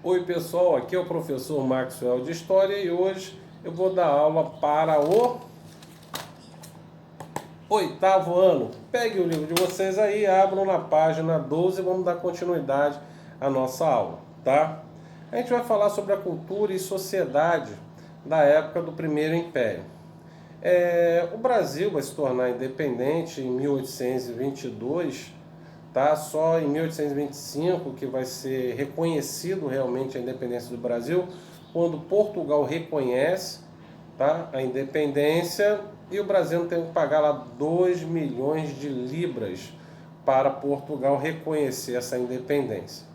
Oi pessoal, aqui é o professor Maxwell de História e hoje eu vou dar aula para o oitavo ano. Pegue o livro de vocês aí, abram na página 12 e vamos dar continuidade à nossa aula, tá? A gente vai falar sobre a cultura e sociedade da época do Primeiro Império. O Brasil vai se tornar independente em 1822, tá? Só em 1825 que vai ser reconhecido realmente a independência do Brasil, quando Portugal reconhece, tá, a independência, e o Brasil tem que pagar lá 2 milhões de libras para Portugal reconhecer essa independência.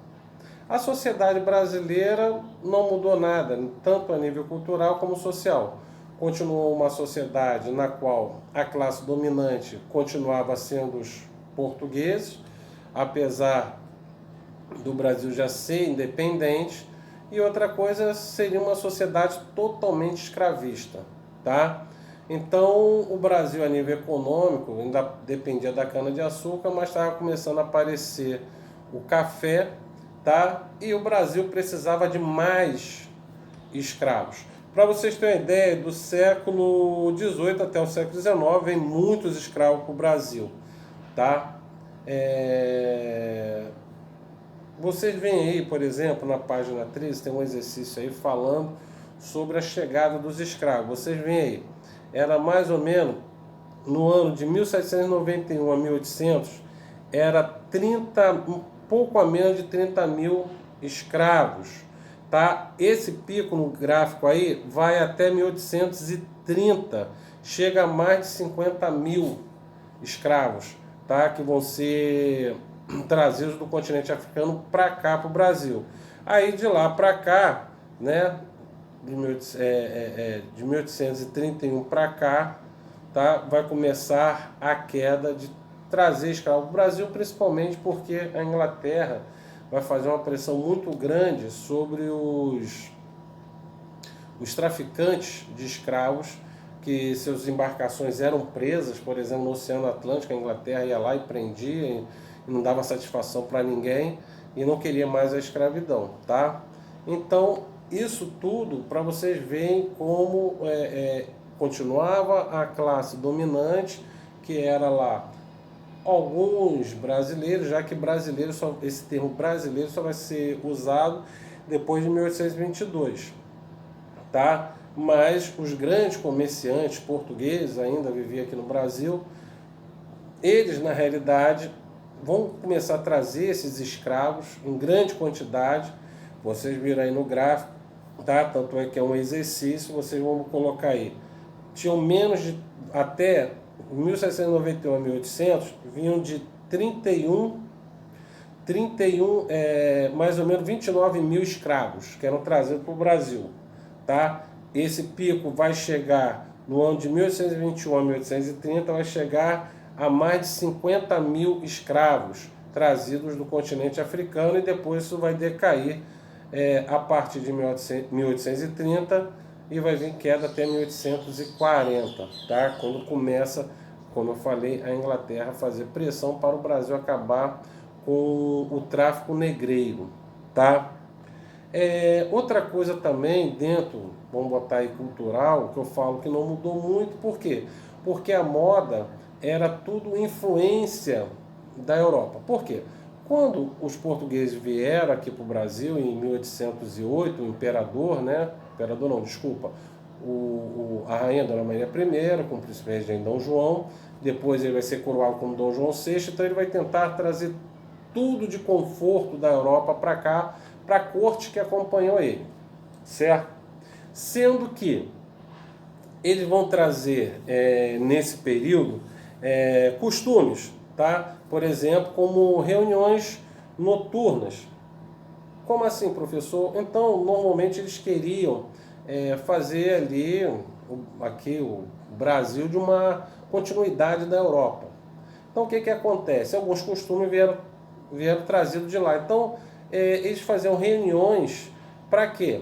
A sociedade brasileira não mudou nada, tanto a nível cultural como social. Continuou uma sociedade na qual a classe dominante continuava sendo os portugueses, apesar do Brasil já ser independente, e outra coisa seria uma sociedade totalmente escravista, tá? Então, o Brasil a nível econômico ainda dependia da cana-de-açúcar, mas estava começando a aparecer o café, tá? E o Brasil precisava de mais escravos. Para vocês terem uma ideia, do século XVIII até o século XIX, vem muitos escravos para o Brasil, tá? Vocês veem aí, por exemplo, na página 13, tem um exercício aí falando sobre a chegada dos escravos. Vocês veem aí, era mais ou menos no ano de 1791 a 1800, era 30, um pouco a menos de 30 mil escravos, tá? Esse pico no gráfico aí vai até 1830, chega a mais de 50 mil escravos, tá? Que vão ser trazidos do continente africano para cá, para o Brasil. Aí de lá para cá, né, de 1831 para cá, tá, vai começar a queda de trazer escravos para o Brasil, principalmente porque a Inglaterra vai fazer uma pressão muito grande sobre os traficantes de escravos, que suas embarcações eram presas, por exemplo, no Oceano Atlântico. A Inglaterra ia lá e prendia e não dava satisfação para ninguém e não queria mais a escravidão, tá? Então, isso tudo para vocês verem como continuava a classe dominante, que era lá alguns brasileiros, já que brasileiro esse termo brasileiro só vai ser usado depois de 1822, tá? Mas os grandes comerciantes portugueses ainda viviam aqui no Brasil, eles na realidade vão começar a trazer esses escravos em grande quantidade. Vocês viram aí no gráfico, tá? Tanto é que é um exercício, vocês vão colocar aí. Tinham menos de, até 1791 a 1800, vinham de 31, mais ou menos 29 mil escravos que eram trazidos para o Brasil, tá? Esse pico vai chegar no ano de 1821 a 1830, vai chegar a mais de 50 mil escravos trazidos do continente africano, e depois isso vai decair a partir de 1830 e vai vir queda até 1840, tá? Quando começa, como eu falei, a Inglaterra fazer pressão para o Brasil acabar com o tráfico negreiro, tá? Outra coisa também dentro, vamos botar aí cultural, que eu falo que não mudou muito. Por quê? Porque a moda era tudo influência da Europa. Por quê? Quando os portugueses vieram aqui para o Brasil em 1808, o imperador, né? Imperador não, desculpa. A rainha Dona Maria I, com o príncipe regente Dom João, depois ele vai ser coroado como Dom João VI, então ele vai tentar trazer tudo de conforto da Europa para cá, para a corte que acompanhou ele, certo? Sendo que eles vão trazer nesse período costumes, tá? Por exemplo, como reuniões noturnas. Como assim, professor? Então, normalmente eles queriam fazer ali aqui o Brasil de uma continuidade da Europa. Então, o que acontece? Alguns costumes vieram trazidos de lá. Então, eles faziam reuniões para quê?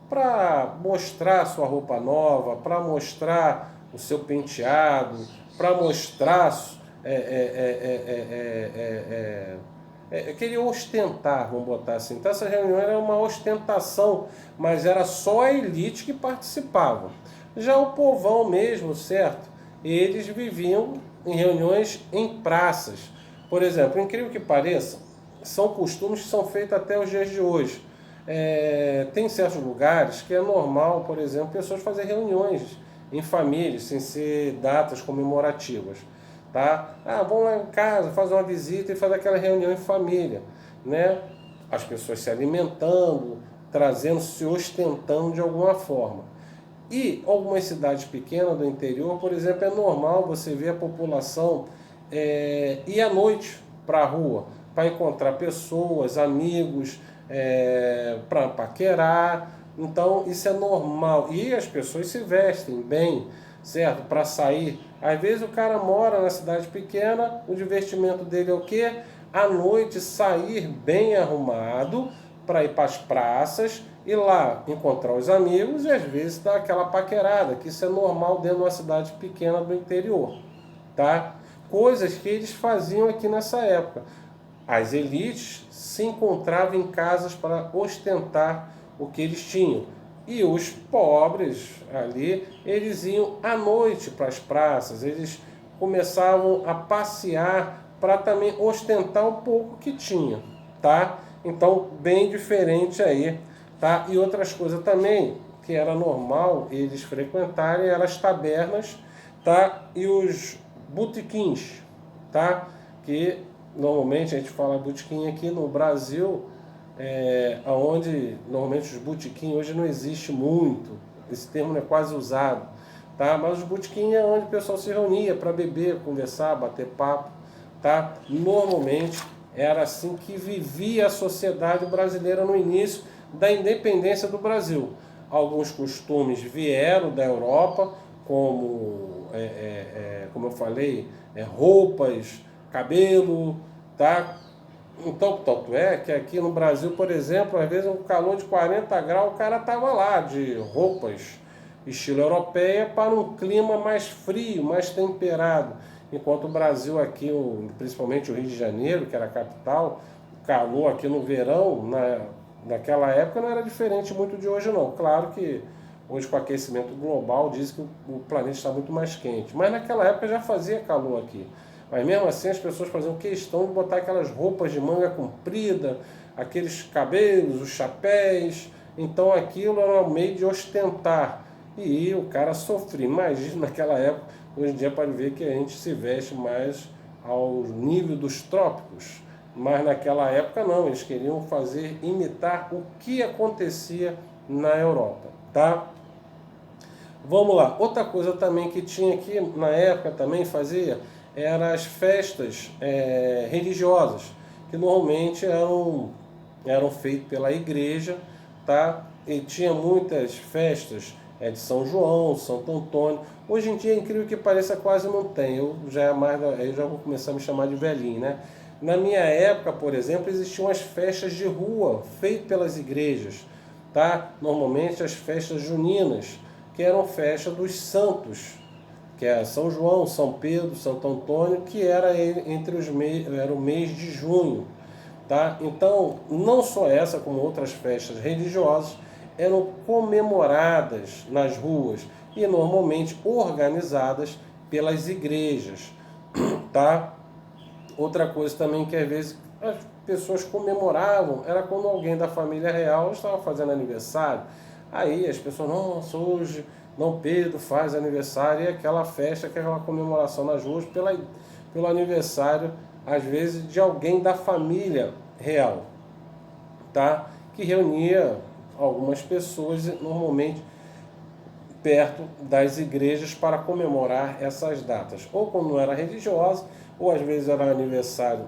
Para mostrar sua roupa nova, para mostrar o seu penteado, para mostrar queria ostentar, vamos botar assim. Então essa reunião era uma ostentação, mas era só a elite que participava. Já o povão mesmo, certo? Eles viviam em reuniões em praças. Por exemplo, incrível que pareça, são costumes que são feitos até os dias de hoje. Tem certos lugares que é normal, por exemplo, pessoas fazerem reuniões em famílias, sem ser datas comemorativas. Tá? Vão lá em casa, fazer uma visita e fazer aquela reunião em família, né? As pessoas se alimentando, trazendo, se ostentando de alguma forma. E algumas cidades pequenas do interior, por exemplo, é normal você ver a população ir à noite para a rua, para encontrar pessoas, amigos, para paquerar. Então isso é normal. E as pessoas se vestem bem, certo? Para sair. Às vezes o cara mora na cidade pequena, o divertimento dele é o quê? À noite sair bem arrumado para ir para as praças e lá encontrar os amigos e às vezes dar aquela paquerada, que isso é normal dentro de uma cidade pequena do interior, tá? Coisas que eles faziam aqui nessa época. As elites se encontravam em casas para ostentar o que eles tinham. E os pobres ali, eles iam à noite para as praças, eles começavam a passear para também ostentar um pouco que tinha, tá? Então, bem diferente aí, tá? E outras coisas também, que era normal eles frequentarem, eram as tabernas, tá? E os botequins, tá? Que normalmente a gente fala botequim aqui no Brasil, onde normalmente os botequim hoje não existe muito, esse termo não é quase usado, tá? Mas os botequim é onde o pessoal se reunia para beber, conversar, bater papo, tá? Normalmente era assim que vivia a sociedade brasileira no início da independência do Brasil. Alguns costumes vieram da Europa, como eu falei, roupas, cabelo, tá? Então, tanto é que aqui no Brasil, por exemplo, às vezes um calor de 40 graus, o cara tava lá de roupas estilo europeia para um clima mais frio, mais temperado. Enquanto o Brasil aqui, principalmente o Rio de Janeiro, que era a capital, o calor aqui no verão, naquela época não era diferente muito de hoje não. Claro que hoje com o aquecimento global diz que o planeta está muito mais quente, mas naquela época já fazia calor aqui. Mas mesmo assim as pessoas faziam questão de botar aquelas roupas de manga comprida, aqueles cabelos, os chapéus. Então aquilo era um meio de ostentar. E o cara sofria. Imagina naquela época, hoje em dia pode ver que a gente se veste mais ao nível dos trópicos. Mas naquela época não, eles queriam imitar o que acontecia na Europa, tá? Vamos lá, outra coisa também que tinha aqui na época também fazia eram as festas religiosas, que normalmente eram feitas pela igreja, tá? E tinha muitas festas de São João, Santo Antônio. Hoje em dia, incrível que pareça, quase não tem. Eu já vou começar a me chamar de velhinho, né? Na minha época, por exemplo, existiam as festas de rua feitas pelas igrejas, tá? Normalmente as festas juninas, que eram festas dos santos, que é São João, São Pedro, Santo Antônio, que era era o mês de junho, tá? Então, não só essa, como outras festas religiosas eram comemoradas nas ruas e normalmente organizadas pelas igrejas, tá? Outra coisa também que às vezes as pessoas comemoravam era quando alguém da família real estava fazendo aniversário. Aí as pessoas, nossa, hoje Dom Pedro faz aniversário, e aquela festa, aquela comemoração nas ruas pelo aniversário, às vezes, de alguém da família real, tá? Que reunia algumas pessoas, normalmente perto das igrejas, para comemorar essas datas. Ou quando era religiosa, ou às vezes era aniversário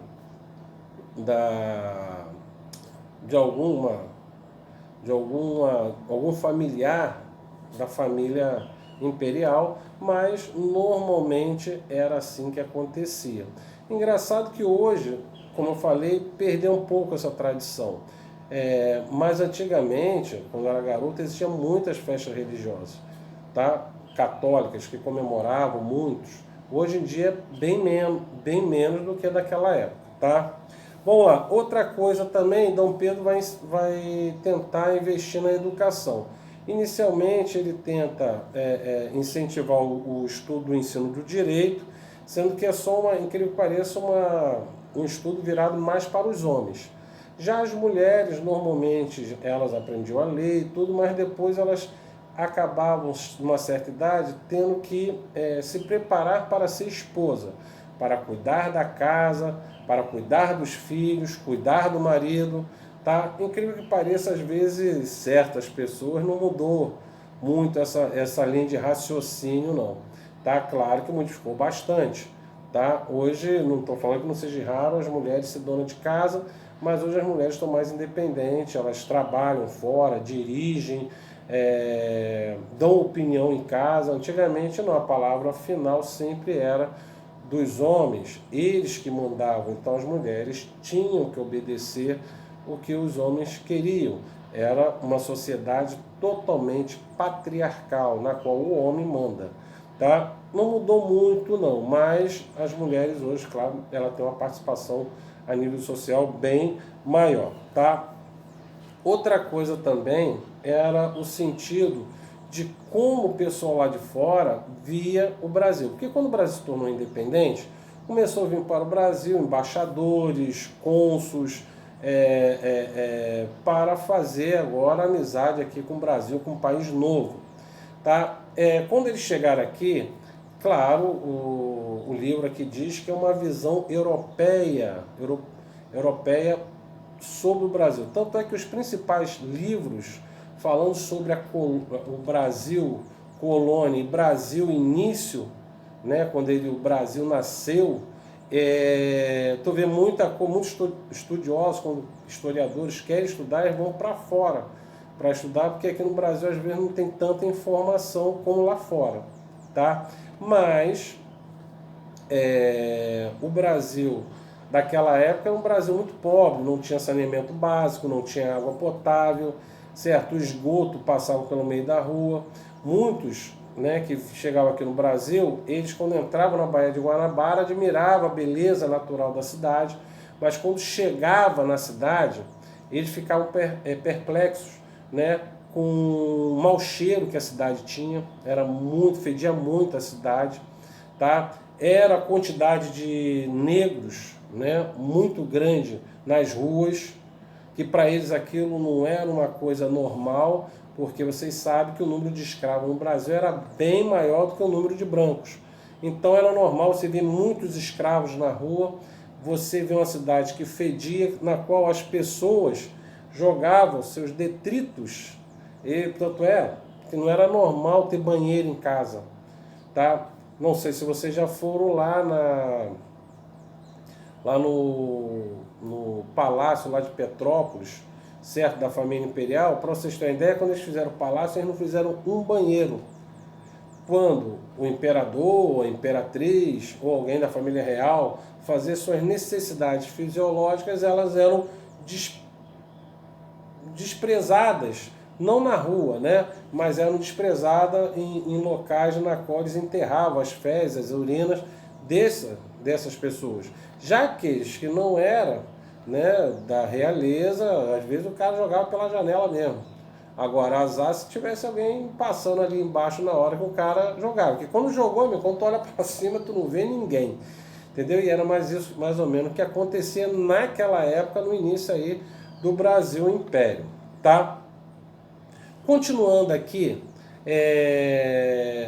de algum familiar da família imperial, mas normalmente era assim que acontecia. Engraçado que hoje, como eu falei, perdeu um pouco essa tradição. Mas antigamente, quando eu era garoto, existiam muitas festas religiosas, tá? Católicas, que comemoravam muitos. Hoje em dia, bem menos do que naquela época, tá? Vamos lá, outra coisa também, Dom Pedro vai tentar investir na educação. Inicialmente ele tenta incentivar o estudo do ensino do direito, sendo que é só incrível que pareça, um estudo virado mais para os homens. Já as mulheres, normalmente, elas aprendiam a ler e tudo, mas depois elas acabavam, numa certa idade, tendo que se preparar para ser esposa, para cuidar da casa, para cuidar dos filhos, cuidar do marido, tá? Incrível que pareça, às vezes, certas pessoas não mudou muito essa linha de raciocínio, não. Tá claro que modificou bastante, tá? Hoje, não estou falando que não seja raro as mulheres se donas de casa, mas hoje as mulheres estão mais independentes, elas trabalham fora, dirigem, dão opinião em casa. Antigamente não, a palavra final sempre era dos homens, eles que mandavam, então as mulheres tinham que obedecer o que os homens queriam. Era uma sociedade totalmente patriarcal, na qual o homem manda. Tá? Não mudou muito não, mas as mulheres hoje, claro, ela tem uma participação a nível social bem maior. Tá? Outra coisa também era o sentido de como o pessoal lá de fora via o Brasil. Porque quando o Brasil se tornou independente, começou a vir para o Brasil embaixadores, cônsuls, para fazer agora amizade aqui com o Brasil, com um país novo. Tá? Quando eles chegaram aqui, claro, o livro aqui diz que é uma visão europeia sobre o Brasil. Tanto é que os principais livros falando sobre o Brasil colônia e Brasil início, né, quando o Brasil nasceu, tu vê muitos estudiosos, quando historiadores querem estudar, eles vão para fora para estudar, porque aqui no Brasil às vezes não tem tanta informação como lá fora, tá? Mas o Brasil daquela época era um Brasil muito pobre, não tinha saneamento básico, não tinha água potável, certo? O esgoto passava pelo meio da rua. Muitos, né, que chegavam aqui no Brasil, eles quando entravam na Baía de Guanabara admiravam a beleza natural da cidade, mas quando chegava na cidade, eles ficavam perplexos, né, com o mau cheiro que a cidade tinha, fedia muito a cidade, tá? Era a quantidade de negros, né, muito grande nas ruas, que para eles aquilo não era uma coisa normal, porque vocês sabem que o número de escravos no Brasil era bem maior do que o número de brancos. Então era normal você ver muitos escravos na rua, você vê uma cidade que fedia, na qual as pessoas jogavam seus detritos, e tanto que não era normal ter banheiro em casa, tá? Não sei se vocês já foram lá no palácio lá de Petrópolis, certo, da família imperial. Para vocês terem ideia, quando eles fizeram o palácio, eles não fizeram um banheiro. Quando o imperador, a imperatriz ou alguém da família real fazia suas necessidades fisiológicas, elas eram desprezadas, não na rua, né? Mas eram desprezadas em locais na qual eles enterravam as fezes, as urinas dessas pessoas. Já aqueles que não eram, né, da realeza, às vezes o cara jogava pela janela mesmo. Agora, azar se tivesse alguém passando ali embaixo na hora que o cara jogava. Porque quando jogou, quando tu olha para cima, tu não vê ninguém. Entendeu? E era mais ou menos o que acontecia naquela época, no início aí do Brasil Império. Tá? Continuando aqui,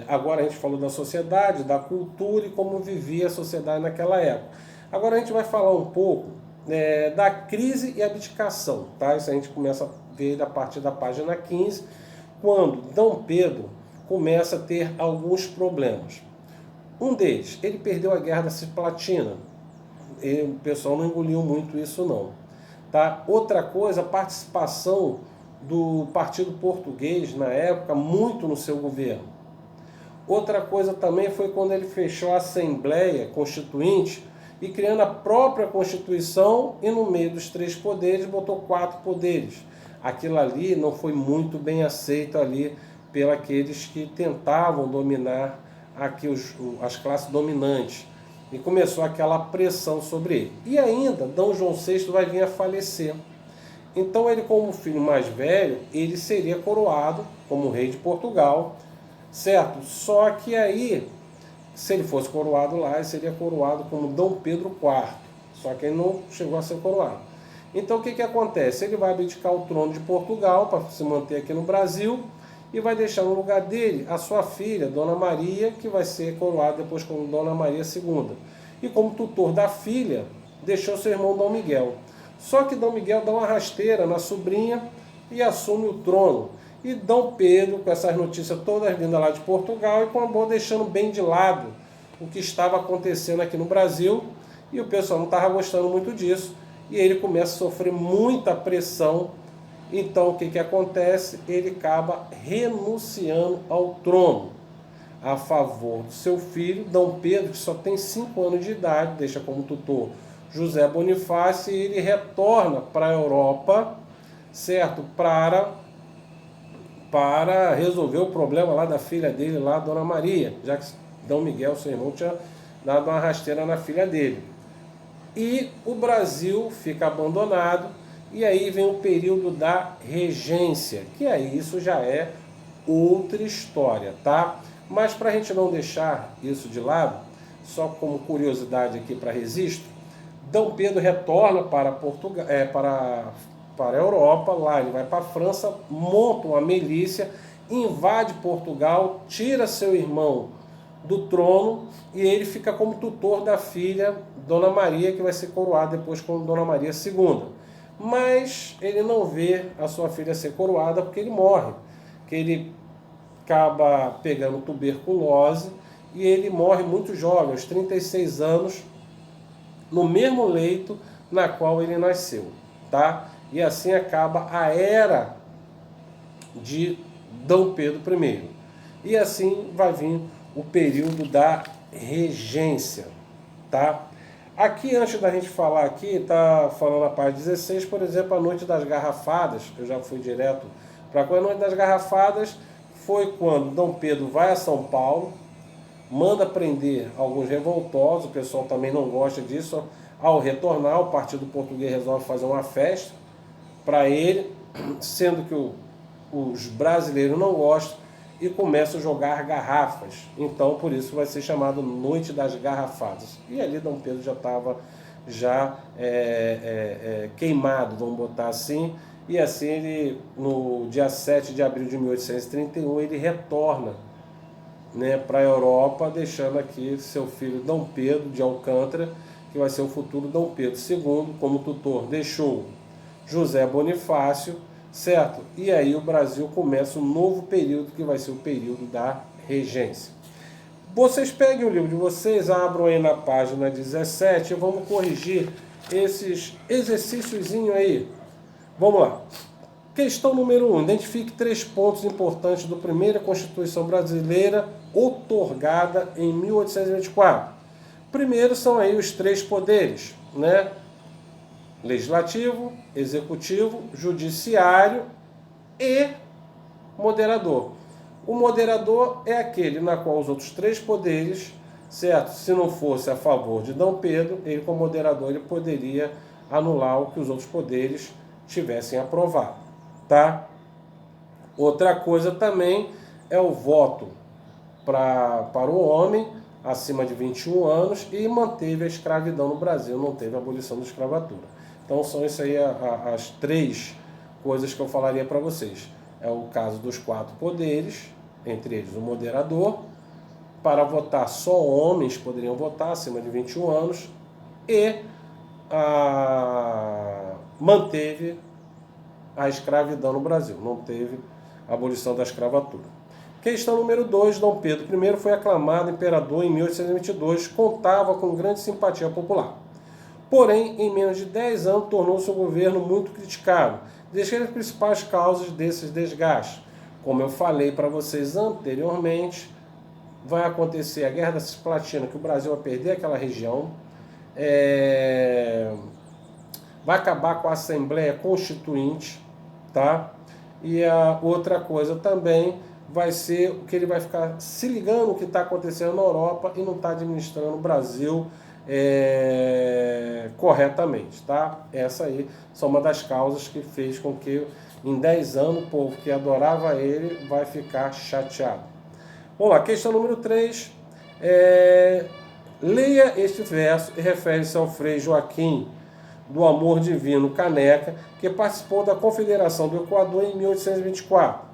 agora a gente falou da sociedade, da cultura e como vivia a sociedade naquela época. Agora a gente vai falar um pouco da crise e abdicação. Tá? Isso a gente começa a ver a partir da página 15, quando Dom Pedro começa a ter alguns problemas. Um deles, ele perdeu a Guerra da Cisplatina. O pessoal não engoliu muito isso não. Tá? Outra coisa, a participação do Partido Português na época muito no seu governo. Outra coisa também foi quando ele fechou a Assembleia Constituinte e criando a própria Constituição, e no meio dos 3 poderes botou 4 poderes. Aquilo ali não foi muito bem aceito ali pelos que tentavam dominar aqui as classes dominantes. E começou aquela pressão sobre ele. E ainda, D. João VI vai vir a falecer. Então ele, como filho mais velho, ele seria coroado como rei de Portugal, certo? Só que aí, se ele fosse coroado lá, ele seria coroado como D. Pedro IV. Só que ele não chegou a ser coroado. Então o que, que acontece? Ele vai abdicar o trono de Portugal para se manter aqui no Brasil e vai deixar no lugar dele a sua filha, Dona Maria, que vai ser coroada depois como Dona Maria II. E como tutor da filha, deixou seu irmão Dom Miguel. Só que Dom Miguel dá uma rasteira na sobrinha e assume o trono. E Dom Pedro, com essas notícias todas vindas lá de Portugal, e com a boa deixando bem de lado o que estava acontecendo aqui no Brasil, e o pessoal não estava gostando muito disso, e ele começa a sofrer muita pressão. Então o que, que acontece? Ele acaba renunciando ao trono a favor do seu filho, Dom Pedro, que só tem 5 anos de idade, deixa como tutor José Bonifácio, e ele retorna para a Europa, certo? Para resolver o problema lá da filha dele, lá, Dona Maria, já que Dom Miguel, seu irmão, tinha dado uma rasteira na filha dele. E o Brasil fica abandonado, e aí vem o período da regência, que aí isso já é outra história, tá? Mas para a gente não deixar isso de lado, só como curiosidade aqui para registro, Dom Pedro retorna para Portugal, para a Europa, lá ele vai para a França, monta uma milícia, invade Portugal, tira seu irmão do trono e ele fica como tutor da filha Dona Maria, que vai ser coroada depois como Dona Maria II. Mas ele não vê a sua filha ser coroada porque ele morre, que ele acaba pegando tuberculose e ele morre muito jovem, aos 36 anos, no mesmo leito na qual ele nasceu, tá? E assim acaba a era de Dom Pedro I. E assim vai vir o período da regência, tá? Aqui, antes da gente falar aqui, tá falando a página 16, por exemplo, a Noite das Garrafadas, que eu já fui direto para a Noite das Garrafadas, foi quando Dom Pedro vai a São Paulo, manda prender alguns revoltosos, o pessoal também não gosta disso. Ao retornar, o Partido Português resolve fazer uma festa para ele, sendo que os brasileiros não gostam e começam a jogar garrafas. Então, por isso vai ser chamado Noite das Garrafadas. E ali Dom Pedro já estava queimado, vamos botar assim. E assim, ele, no dia 7 de abril de 1831, ele retorna, né, para a Europa, deixando aqui seu filho Dom Pedro de Alcântara, que vai ser o futuro Dom Pedro II, como tutor deixou José Bonifácio, certo? E aí o Brasil começa um novo período, que vai ser o período da regência. Vocês peguem o livro de vocês, abram aí na página 17 e vamos corrigir esses exercíciozinhos aí. Vamos lá. Questão número 1. Identifique 3 pontos importantes da primeira Constituição brasileira, outorgada em 1824. Primeiro são aí os 3 poderes, né? Legislativo, executivo, judiciário e moderador. O moderador é aquele na qual os outros 3 poderes, certo? Se não fosse a favor de Dom Pedro, ele como moderador ele poderia anular o que os outros poderes tivessem aprovado, tá? Outra coisa também é o voto para o homem acima de 21 anos e manteve a escravidão no Brasil, não teve a abolição da escravatura. Então são isso aí as 3 coisas que eu falaria para vocês. É o caso dos 4 poderes, entre eles o moderador. Para votar, só homens poderiam votar acima de 21 anos e manteve a escravidão no Brasil, não teve a abolição da escravatura. Questão número 2, Dom Pedro I foi aclamado imperador em 1822, contava com grande simpatia popular. Porém, em menos de 10 anos, tornou-se um governo muito criticado. Descreve as principais causas desses desgastes. Como eu falei para vocês anteriormente, vai acontecer a Guerra da Cisplatina, que o Brasil vai perder aquela região, vai acabar com a Assembleia Constituinte, tá? E a outra coisa também, vai ser o que ele vai ficar se ligando o que está acontecendo na Europa e não está administrando o Brasil corretamente, tá? Essa aí são uma das causas que fez com que em 10 anos o povo que adorava ele vai ficar chateado. Vamos lá, questão número 3. Leia este verso e refere-se ao Frei Joaquim do Amor Divino Caneca, que participou da Confederação do Equador em 1824.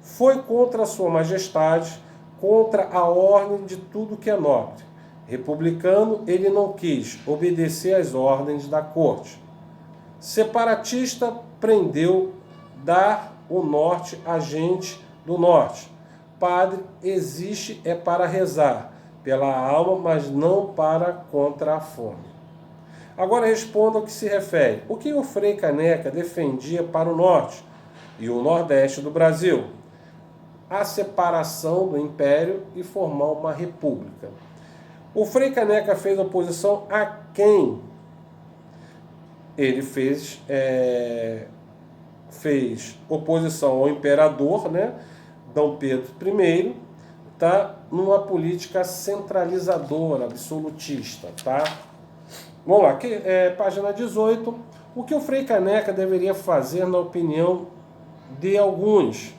Foi contra a sua majestade, contra a ordem de tudo que é nobre. Republicano, ele não quis obedecer às ordens da corte. Separatista, prendeu dar o norte a gente do norte. Padre, existe é para rezar pela alma, mas não para contra a fome. Agora responda ao que se refere. O que o Frei Caneca defendia para o norte e o nordeste do Brasil? A separação do império e formar uma república. O Frei Caneca fez oposição a quem? Ele fez oposição ao imperador, né, Dom Pedro I, tá, numa política centralizadora, absolutista, tá? Vamos lá, página 18. O que o Frei Caneca deveria fazer, na opinião de alguns?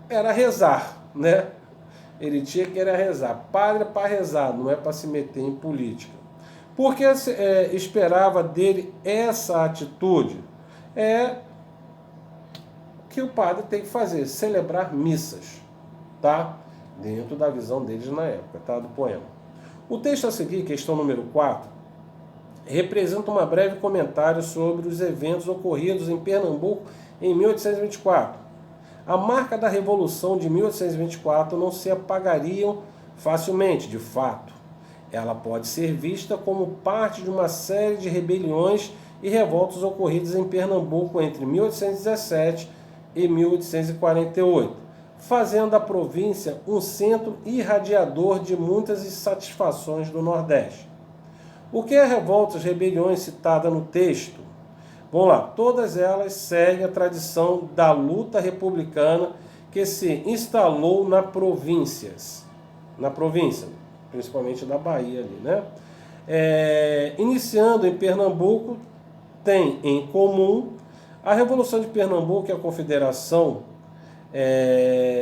Era rezar, né? Ele tinha que rezar. Padre é para rezar, não é para se meter em política. Por que esperava dele essa atitude? Que o padre tem que fazer, celebrar missas, tá? Dentro da visão deles na época, tá? Do poema. O texto a seguir, questão número 4, representa um breve comentário sobre os eventos ocorridos em Pernambuco em 1824. A marca da Revolução de 1824 não se apagariam facilmente, de fato. Ela pode ser vista como parte de uma série de rebeliões e revoltas ocorridas em Pernambuco entre 1817 e 1848, fazendo da província um centro irradiador de muitas insatisfações do Nordeste. O que é revoltas, rebeliões citada no texto? Vamos lá, todas elas seguem a tradição da luta republicana que se instalou na província, principalmente da Bahia ali, né? Iniciando em Pernambuco, tem em comum a Revolução de Pernambuco e a Confederação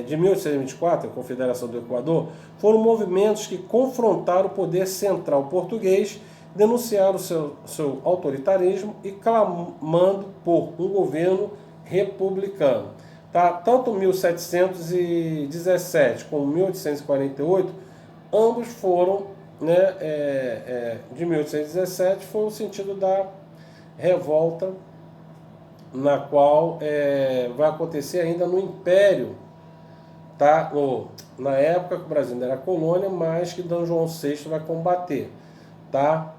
de 1824, a Confederação do Equador, foram movimentos que confrontaram o poder central português, denunciaram o seu autoritarismo e clamando por um governo republicano. Tá? Tanto 1717 como 1848, ambos foram, né, de 1817 foi o sentido da revolta, na qual vai acontecer ainda no Império, tá? Na época que o Brasil ainda era colônia, mas que D. João VI vai combater, tá?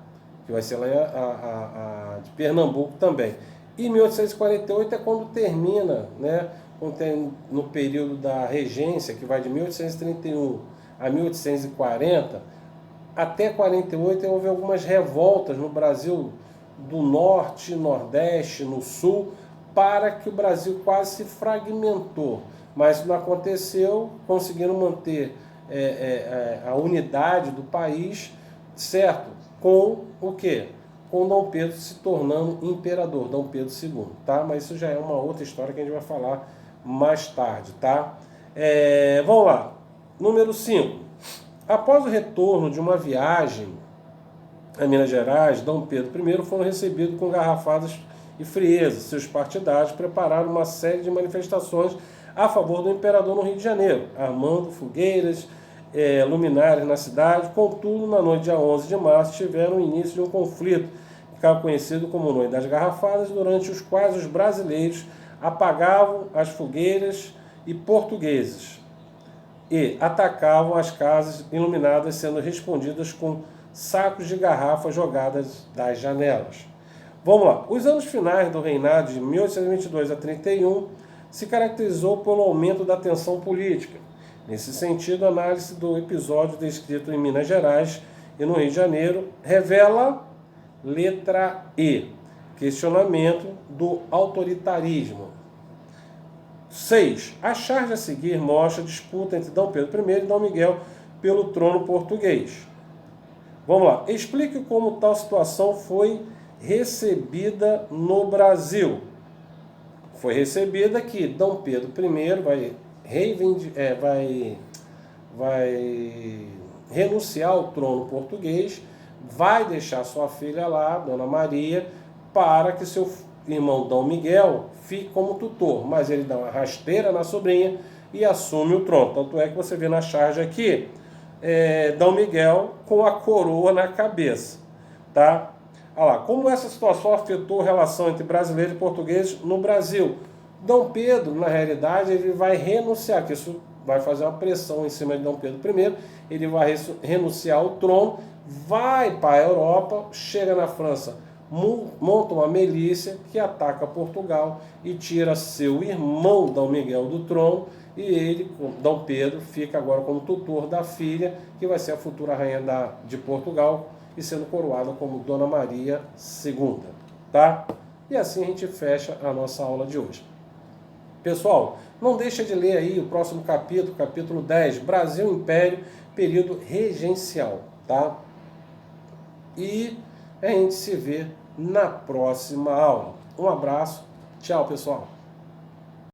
Que vai ser lá de Pernambuco também. E 1848 é quando termina, né? No período da regência, que vai de 1831 a 1840, até 48 houve algumas revoltas no Brasil do Norte, Nordeste, no Sul, para que o Brasil quase se fragmentou. Mas isso não aconteceu, conseguiram manter a unidade do país, certo? Com o quê? Com Dom Pedro se tornando imperador, Dom Pedro II, tá? Mas isso já é uma outra história que a gente vai falar mais tarde, tá? Vamos lá. Número 5. Após o retorno de uma viagem a Minas Gerais, Dom Pedro I foram recebidos com garrafadas e friezas. Seus partidários prepararam uma série de manifestações a favor do imperador no Rio de Janeiro, armando fogueiras, luminárias na cidade. Contudo, na noite dia 11 de março, tiveram o início de um conflito, que ficava conhecido como Noite das Garrafadas, durante os quais os brasileiros apagavam as fogueiras e portugueses e atacavam as casas iluminadas, sendo respondidas com sacos de garrafa jogadas das janelas. Vamos lá. Os anos finais do reinado de 1822 a 31 se caracterizou pelo aumento da tensão política. Nesse sentido, a análise do episódio descrito em Minas Gerais e no Rio de Janeiro revela, letra E, questionamento do autoritarismo. 6. A charge a seguir mostra a disputa entre Dom Pedro I e Dom Miguel pelo trono português. Vamos lá. Explique como tal situação foi recebida no Brasil. Foi recebida que Dom Pedro I vai renunciar ao trono português, vai deixar sua filha lá, Dona Maria, para que seu irmão Dom Miguel fique como tutor, mas ele dá uma rasteira na sobrinha e assume o trono. Tanto é que você vê na charge aqui, Dom Miguel com a coroa na cabeça, tá? Olha lá, como essa situação afetou a relação entre brasileiros e portugueses no Brasil? Dom Pedro, na realidade, ele vai renunciar, que isso vai fazer uma pressão em cima de Dom Pedro I, ele vai renunciar ao trono, vai para a Europa, chega na França, monta uma milícia que ataca Portugal e tira seu irmão Dom Miguel do trono, e ele, Dom Pedro, fica agora como tutor da filha, que vai ser a futura rainha de Portugal, e sendo coroada como Dona Maria II, tá? E assim a gente fecha a nossa aula de hoje. Pessoal, não deixa de ler aí o próximo capítulo, capítulo 10, Brasil Império, período regencial, tá? E a gente se vê na próxima aula. Um abraço, tchau pessoal!